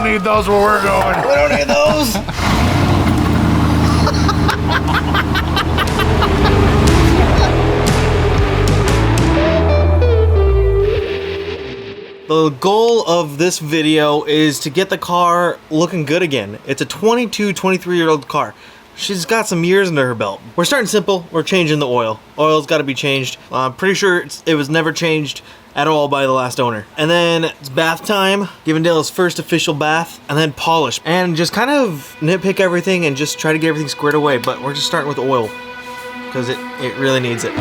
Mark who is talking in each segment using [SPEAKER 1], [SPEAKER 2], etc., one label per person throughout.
[SPEAKER 1] need those where we're going.
[SPEAKER 2] We don't need those. The goal of this video is to get the car looking good again. It's a 22, 23-year-old car. She's got some years under her belt. We're starting simple. We're changing the oil. Oil's got to be changed. I'm pretty sure it was never changed at all by the last owner. And then it's bath time, giving Dale his first official bath, and then polish. And just kind of nitpick everything and just try to get everything squared away. But we're just starting with oil because it really needs it.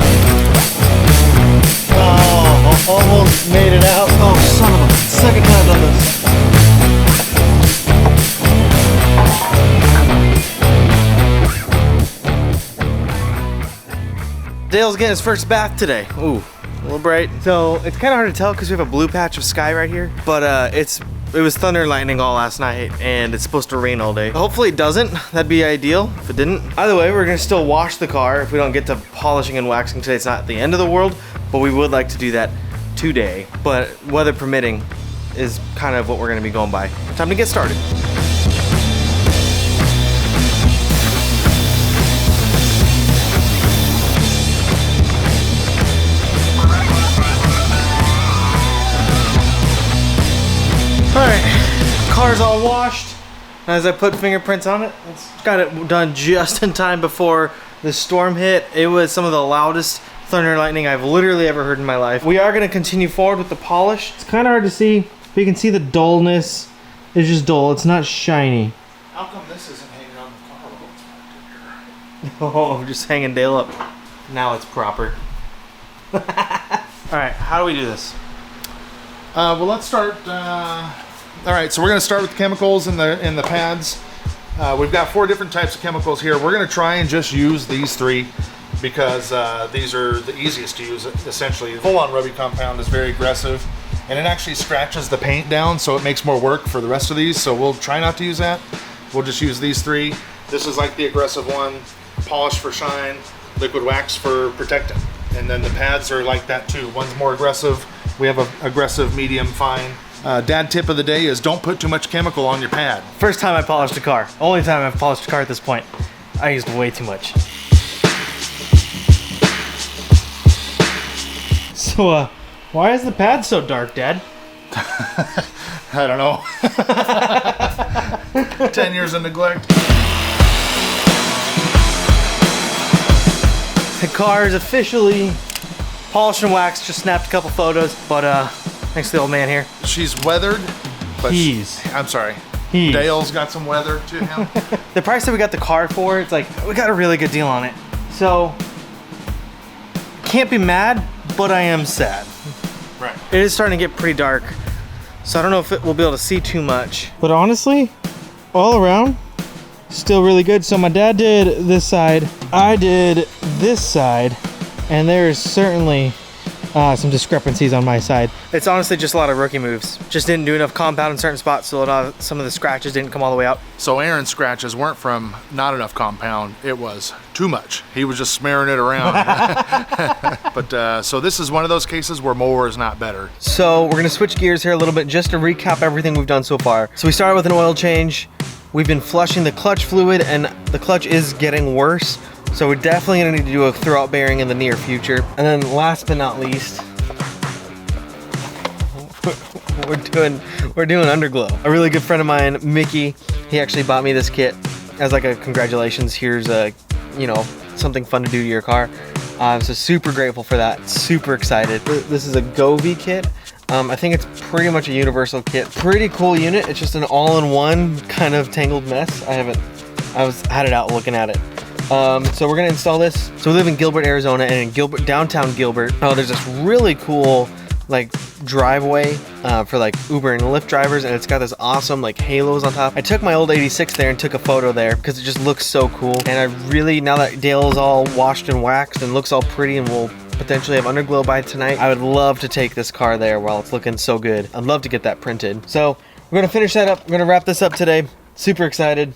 [SPEAKER 2] Oh, almost made it out. Oh, son of a, second time on this. Dale's getting his first bath today. Ooh, a little bright. So it's kind of hard to tell because we have a blue patch of sky right here. But it was thunder and lightning all last night, and it's supposed to rain all day. Hopefully it doesn't. That'd be ideal if it didn't. Either way, we're gonna still wash the car. If we don't get to polishing and waxing today, it's not the end of the world, but we would like to do that today. But weather permitting is kind of what we're gonna be going by. Time to get started. Alright, car's all washed. As I put fingerprints on it, it's got it done just in time before the storm hit. It was some of the loudest thunder and lightning I've literally ever heard in my life. We are going to continue forward with the polish. It's kind of hard to see, but you can see the dullness. It's just dull, it's not shiny.
[SPEAKER 1] How come this isn't hanging on the car?
[SPEAKER 2] Oh, I'm just hanging Dale up. Now it's proper. Alright, how do we do this?
[SPEAKER 1] Well, let's start. All right, so we're going to start with the chemicals in the pads. We've got 4 different types of chemicals here. We're going to try and just use these 3 because these are the easiest to use. Essentially, full-on rubby compound is very aggressive, and it actually scratches the paint down, so it makes more work for the rest of these. So we'll try not to use that. We'll just use these 3. This is like the aggressive one: polish for shine, liquid wax for protectant, and then the pads are like that too. One's more aggressive. We have an aggressive, medium, fine. Dad tip of the day is don't put too much chemical on your pad.
[SPEAKER 2] First time I polished a car. Only time I've polished a car at this point. I used way too much. So, why is the pad so dark, Dad?
[SPEAKER 1] I don't know. 10 years of neglect.
[SPEAKER 2] The car is officially polished and waxed. Just snapped a couple photos, but thanks to the old man here.
[SPEAKER 1] She's weathered, but I'm sorry. Dale's got some weather to him.
[SPEAKER 2] The price that we got the car for, it's like, we got a really good deal on it. So, can't be mad, but I am sad.
[SPEAKER 1] Right.
[SPEAKER 2] It is starting to get pretty dark, so I don't know if we'll be able to see too much. But honestly, all around, still really good. So my dad did this side, I did this side, and there's certainly some discrepancies on my side. It's honestly just a lot of rookie moves. Just didn't do enough compound in certain spots, so some of the scratches didn't come all the way out.
[SPEAKER 1] So Aaron's scratches weren't from not enough compound, it was too much. He was just smearing it around. But so this is one of those cases where more is not better.
[SPEAKER 2] So we're gonna switch gears here a little bit just to recap everything we've done so far. So we started with an oil change. We've been flushing the clutch fluid, and the clutch is getting worse. So we're definitely gonna need to do a throwout bearing in the near future. And then last but not least, we're doing Underglow. A really good friend of mine, Mickey, he actually bought me this kit as like a congratulations. Here's a, something fun to do to your car. So super grateful for that. Super excited. This is a Govee kit. I think it's pretty much a universal kit. Pretty cool unit. It's just an all-in-one kind of tangled mess. I had it out looking at it. So we're gonna install this. So we live in Gilbert, Arizona, and in downtown Gilbert, there's this really cool like driveway for like Uber and Lyft drivers, and it's got this awesome like halos on top. I took my old 86 there and took a photo there because it just looks so cool. And I really, now that Dale is all washed and waxed and looks all pretty and we'll potentially have Underglow by tonight, I would love to take this car there while it's looking so good. I'd love to get that printed. So we're gonna finish that up. We're gonna wrap this up today. Super excited.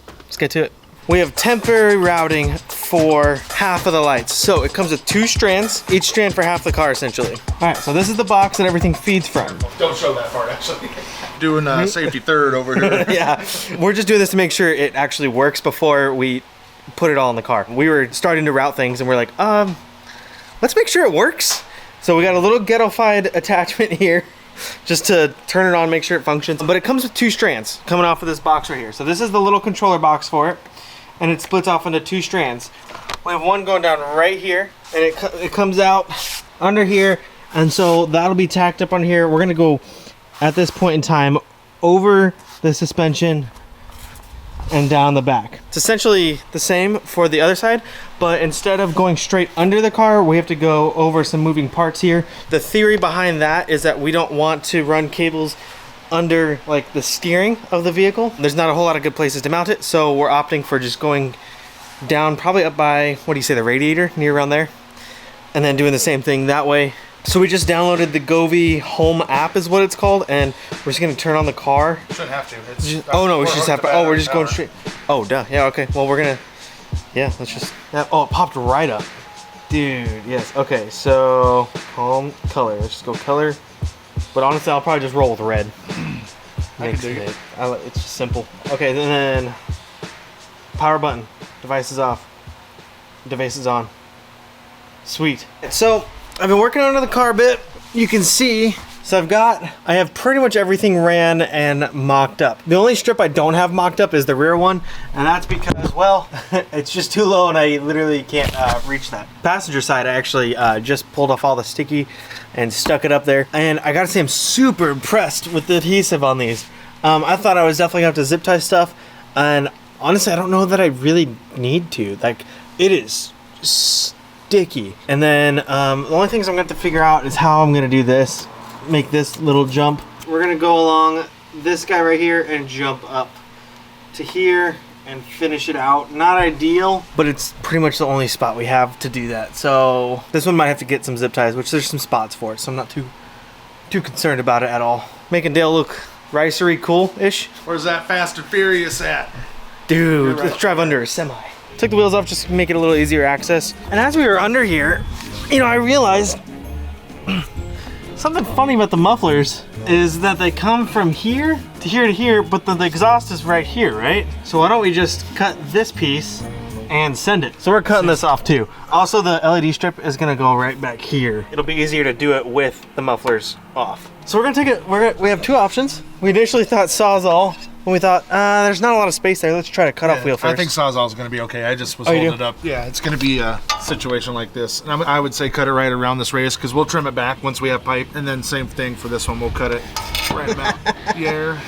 [SPEAKER 2] Let's get to it. We have temporary routing for half of the lights. So it comes with 2 strands, each strand for half the car essentially. All right, so this is the box that everything feeds from.
[SPEAKER 1] Don't show that part actually. doing safety third over here.
[SPEAKER 2] Yeah, we're just doing this to make sure it actually works before we put it all in the car. We were starting to route things and we're like, let's make sure it works. So we got a little ghetto-fied attachment here just to turn it on, make sure it functions. But it comes with 2 strands coming off of this box right here. So this is the little controller box for it, and it splits off into 2 strands. We have one going down right here, and it comes out under here, and so that'll be tacked up on here. We're gonna go, at this point in time, over the suspension and down the back. It's essentially the same for the other side, but instead of going straight under the car, we have to go over some moving parts here. The theory behind that is that we don't want to run cables under like the steering of the vehicle. There's not a whole lot of good places to mount it, so we're opting for just going down probably up by, what do you say, the radiator, near around there, and then doing the same thing that way. So we just downloaded the Govee Home app is what it's called, and we're just gonna turn on the car.
[SPEAKER 1] Shouldn't have to. It's
[SPEAKER 2] just, oh no, we should just have to, oh, we're just going straight. Oh, duh, yeah, okay. Well, we're gonna, yeah, let's just, oh, it popped right up. Dude, yes, okay, so, home color, let's just go color. But honestly, I'll probably just roll with red.
[SPEAKER 1] I can dig it.
[SPEAKER 2] It's just simple. Okay, and then, power button, device is off, device is on. Sweet. So, I've been working on the car a bit. You can see, so I have pretty much everything ran and mocked up. The only strip I don't have mocked up is the rear one, and that's because, well, it's just too low and I literally can't reach that. Passenger side, I actually just pulled off all the sticky and stuck it up there. And I gotta say, I'm super impressed with the adhesive on these. I thought I was definitely gonna have to zip tie stuff, and honestly, I don't know that I really need to. Like, it is sticky. And then the only things I'm going to have to figure out is how I'm going to do this, make this little jump. We're going to go along this guy right here and jump up to here and finish it out. Not ideal, but it's pretty much the only spot we have to do that. So this one might have to get some zip ties, which there's some spots for it, so I'm not too concerned about it at all. Making Dale look ricery cool-ish.
[SPEAKER 1] Where's that Fast and Furious at?
[SPEAKER 2] Dude, let's drive under a semi. Took the wheels off just to make it a little easier access. And as we were under here, you know, I realized something funny about the mufflers is that they come from here to here to here, but the exhaust is right here, right? So why don't we just cut this piece and send it? So we're cutting this off too. Also, the LED strip is gonna go right back here. It'll be easier to do it with the mufflers off. So we're gonna take it, we have 2 options. We initially thought Sawzall, and we thought, there's not a lot of space there. Let's try to cut off wheel first.
[SPEAKER 1] I think Sawzall is going to be okay. I just was holding it up. Yeah, it's going to be a situation like this. And I would say cut it right around this radius because we'll trim it back once we have pipe. And then same thing for this one. We'll cut it right back here.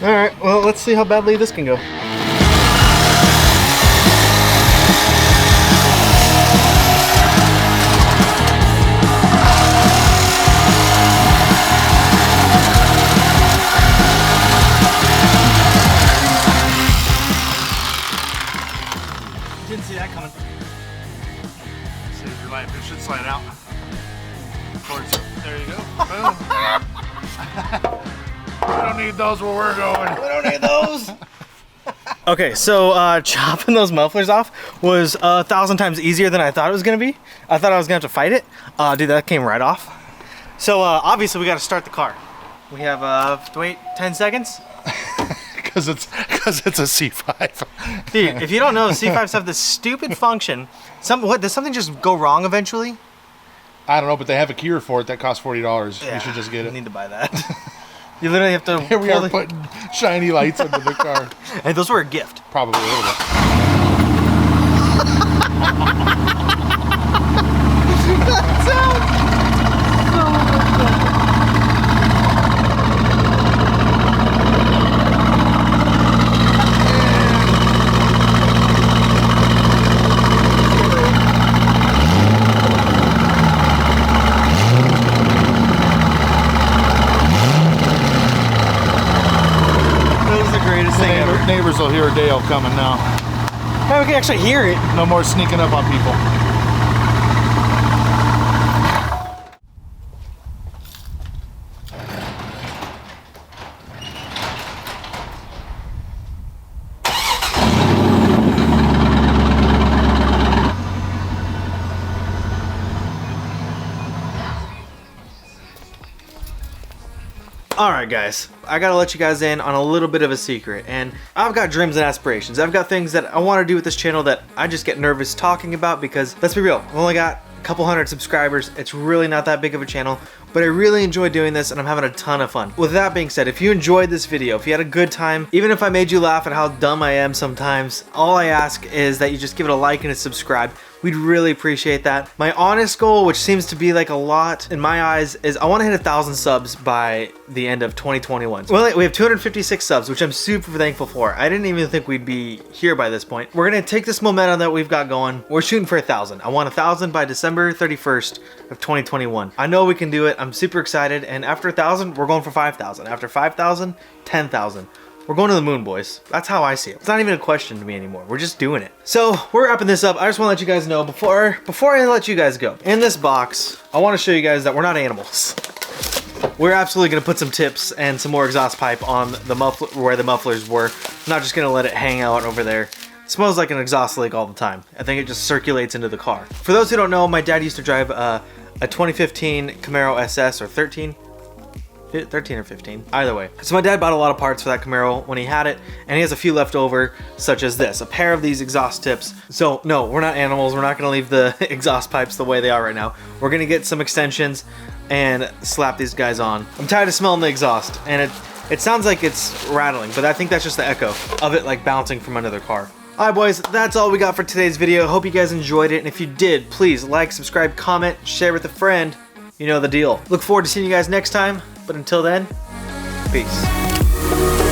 [SPEAKER 2] All right, well, let's see how badly this can go. Didn't see that coming.
[SPEAKER 1] Save your life. It should slide out. Towards it. There you go. Boom. We don't need those where we're going.
[SPEAKER 2] We don't need those. Okay, so chopping those mufflers off was 1,000 times easier than I thought it was gonna be. I thought I was gonna have to fight it. Dude, that came right off. So obviously we gotta start the car. We have to wait 10 seconds.
[SPEAKER 1] Because it's a C5.
[SPEAKER 2] Dude, if you don't know, C5s have this stupid function. Does something just go wrong eventually?
[SPEAKER 1] I don't know, but they have a cure for it that costs $40.
[SPEAKER 2] Yeah,
[SPEAKER 1] you should just get
[SPEAKER 2] I
[SPEAKER 1] it.
[SPEAKER 2] need to buy that. You literally have to.
[SPEAKER 1] Here we are putting shiny lights under the car.
[SPEAKER 2] Hey, those were a gift.
[SPEAKER 1] Probably a little bit.
[SPEAKER 2] That sounds
[SPEAKER 1] Neighbors will hear Dale coming now.
[SPEAKER 2] Hey, we can actually hear it.
[SPEAKER 1] No more sneaking up on people.
[SPEAKER 2] Alright guys, I gotta let you guys in on a little bit of a secret, and I've got dreams and aspirations. I've got things that I want to do with this channel that I just get nervous talking about because, let's be real, I've only got a couple hundred subscribers. It's really not that big of a channel, but I really enjoy doing this and I'm having a ton of fun. With that being said, if you enjoyed this video, if you had a good time, even if I made you laugh at how dumb I am sometimes, all I ask is that you just give it a like and a subscribe. We'd really appreciate that. My honest goal, which seems to be like a lot in my eyes, is I want to hit 1,000 subs by the end of 2021. Well, we have 256 subs, which I'm super thankful for. I didn't even think we'd be here by this point. We're gonna take this momentum that we've got going. We're shooting for 1,000. I want 1,000 by December 31st of 2021. I know we can do it. I'm super excited. And after 1,000, we're going for 5,000. After 5,000, 10,000. We're going to the moon, boys. That's how I see it. It's not even a question to me anymore. We're just doing it. So we're wrapping this up. I just want to let you guys know before I let you guys go. In this box, I want to show you guys that we're not animals. We're absolutely going to put some tips and some more exhaust pipe on the muffler where the mufflers were. I'm not just going to let it hang out over there. It smells like an exhaust leak all the time. I think it just circulates into the car. For those who don't know, my dad used to drive a 2015 Camaro SS or 13 or 15, either way. So my dad bought a lot of parts for that Camaro when he had it, and he has a few left over, such as this, a pair of these exhaust tips. So no, we're not animals. We're not gonna leave the exhaust pipes the way they are right now. We're gonna get some extensions and slap these guys on. I'm tired of smelling the exhaust, and it sounds like it's rattling, but I think that's just the echo of it like bouncing from another car. Alright boys, that's all we got for today's video. Hope you guys enjoyed it, and if you did, please like, subscribe, comment, share with a friend. You know the deal. Look forward to seeing you guys next time. But until then, peace.